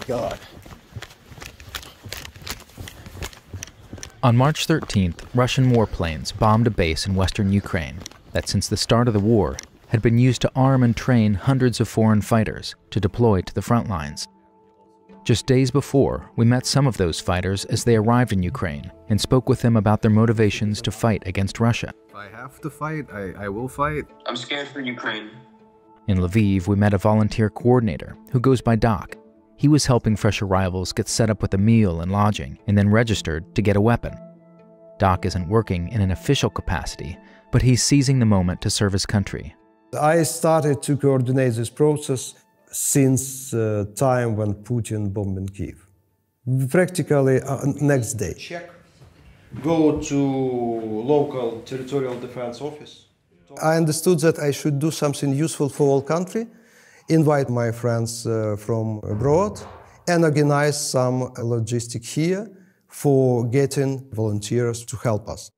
God. On March 13th, Russian warplanes bombed a base in western Ukraine that since the start of the war had been used to arm and train hundreds of foreign fighters to deploy to the front lines. Just days before, we met some of those fighters as they arrived in Ukraine and spoke with them about their motivations to fight against Russia. If I have to fight, I will fight. I'm scared for Ukraine. In Lviv, we met a volunteer coordinator who goes by Doc. He was helping fresh arrivals get set up with a meal and lodging and then registered to get a weapon. Doc isn't working in an official capacity, but he's seizing the moment to serve his country. I started to coordinate this process since time when Putin bombed Kyiv. Practically next day. Check. Go to local territorial defense office. I understood that I should do something useful for all country, invite my friends from abroad, and organize some logistics here for getting volunteers to help us.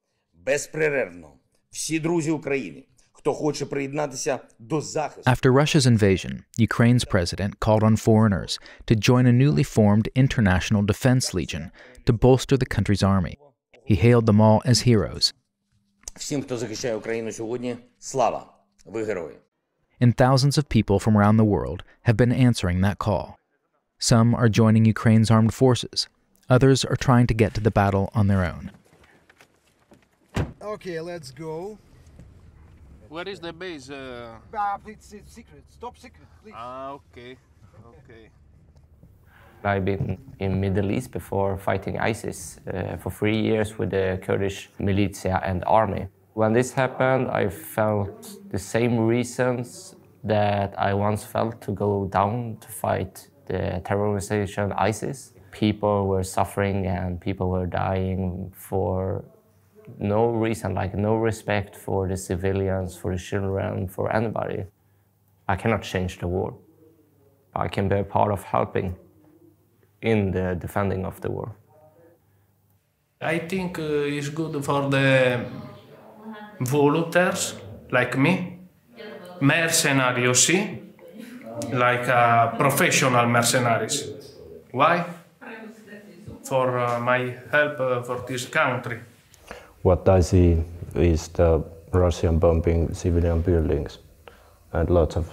Безперервно. Всі друзі України, хто хоче приєднатися до захисту. After Russia's invasion, Ukraine's president called on foreigners to join a newly formed International Defense Legion to bolster the country's army. He hailed them all as heroes. Всім, хто захищає Україну сьогодні, слава! Ви герої! And thousands of people from around the world have been answering that call. Some are joining Ukraine's armed forces. Others are trying to get to the battle on their own. Okay, let's go. Where is the base? It's secret. Stop secret, please. Okay. Okay. I've been in Middle East before fighting ISIS for 3 years with the Kurdish militia and army. When this happened, I felt the same reasons that I once felt to go down to fight the terror organization ISIS. People were suffering and people were dying for no reason, like no respect for the civilians, for the children, for anybody. I cannot change the war. I can be a part of helping in the defending of the war. I think it's good for the volunteers like me, mercenaries, like professional mercenaries. Why? For my help for this country. What I see is the Russian bombing civilian buildings, and lots of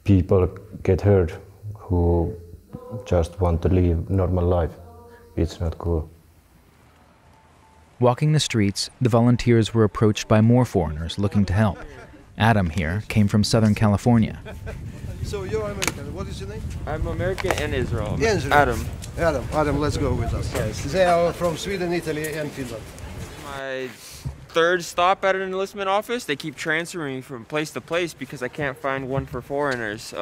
people get hurt who just want to live normal life. It's not cool. Walking the streets, the volunteers were approached by more foreigners looking to help. Adam here came from Southern California. So you're American. What is your name? I'm American and Israel. Adam. Adam, let's go with us. Yes. They are from Sweden, Italy, and Finland. My third stop at an enlistment office. They keep transferring me from place to place because I can't find one for foreigners.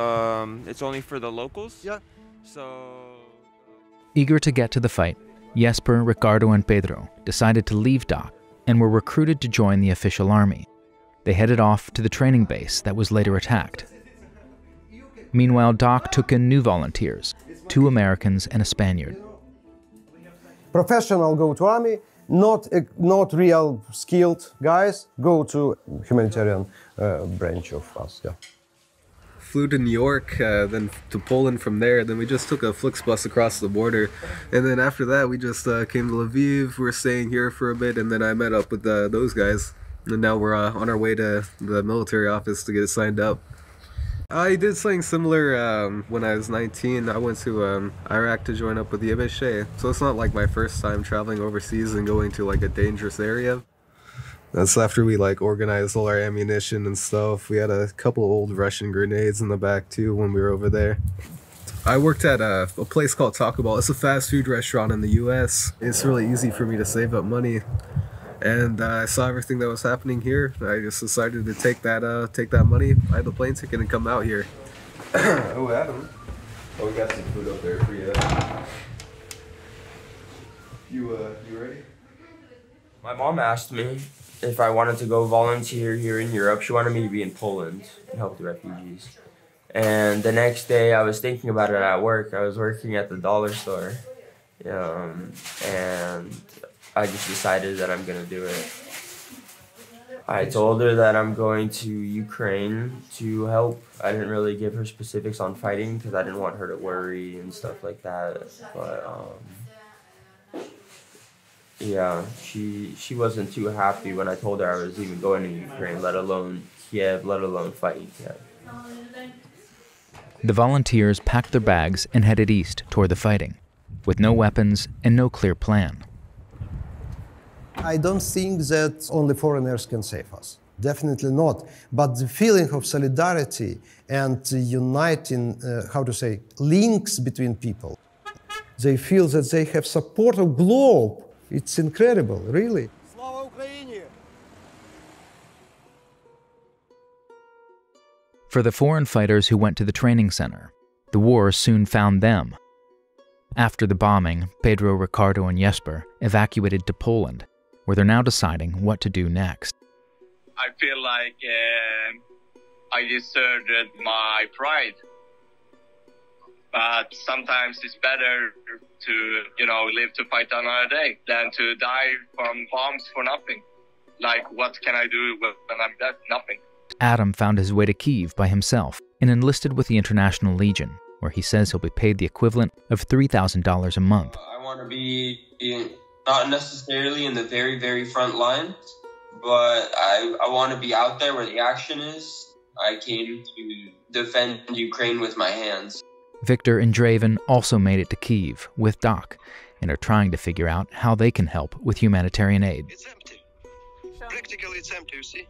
It's only for the locals. Yeah. So. Eager to get to the fight, Jesper, Ricardo, and Pedro decided to leave Doc and were recruited to join the official army. They headed off to the training base that was later attacked. Meanwhile, Doc took in new volunteers, 2 Americans and a Spaniard. Professional go to army, not real skilled guys go to humanitarian branch of us. Yeah. Flew to New York, then to Poland from there. Then we just took a Flixbus across the border. And then after that, we just came to Lviv. We're staying here for a bit, and then I met up with those guys. And now we're on our way to the military office to get signed up. I did something similar when I was 19. I went to Iraq to join up with the Yeveshe. So it's not like my first time traveling overseas and going to like a dangerous area. That's after we like organized all our ammunition and stuff. We had a couple old Russian grenades in the back too when we were over there. I worked at a place called Taco Bell. It's a fast food restaurant in the US. It's really easy for me to save up money. And I saw everything that was happening here. I just decided to take that money, buy the plane ticket, and come out here. Oh, Adam. Oh, we got some food up there for you. You ready? My mom asked me if I wanted to go volunteer here in Europe. She wanted me to be in Poland and help the refugees. And the next day I was thinking about it at work. I was working at the dollar store. And I just decided that I'm gonna do it. I told her that I'm going to Ukraine to help. I didn't really give her specifics on fighting because I didn't want her to worry and stuff like that. But yeah, she wasn't too happy when I told her I was even going to Ukraine, let alone Kiev, let alone fight Kiev. The volunteers packed their bags and headed east toward the fighting, with no weapons and no clear plan. I don't think that only foreigners can save us. Definitely not. But the feeling of solidarity and uniting, links between people. They feel that they have support of globe. It's incredible, really. For the foreign fighters who went to the training center, the war soon found them. After the bombing, Pedro, Ricardo, and Jesper evacuated to Poland, where they're now deciding what to do next. I feel like I deserted my pride. But sometimes it's better to, live to fight another day than to die from bombs for nothing. Like, what can I do when I'm dead? Nothing. Adam found his way to Kyiv by himself and enlisted with the International Legion, where he says he'll be paid the equivalent of $3,000 a month. I want to be not necessarily in the very, very front line, but I want to be out there where the action is. I came to defend Ukraine with my hands. Victor and Draven also made it to Kyiv with Doc and are trying to figure out how they can help with humanitarian aid. It's empty. Practically it's empty, you see?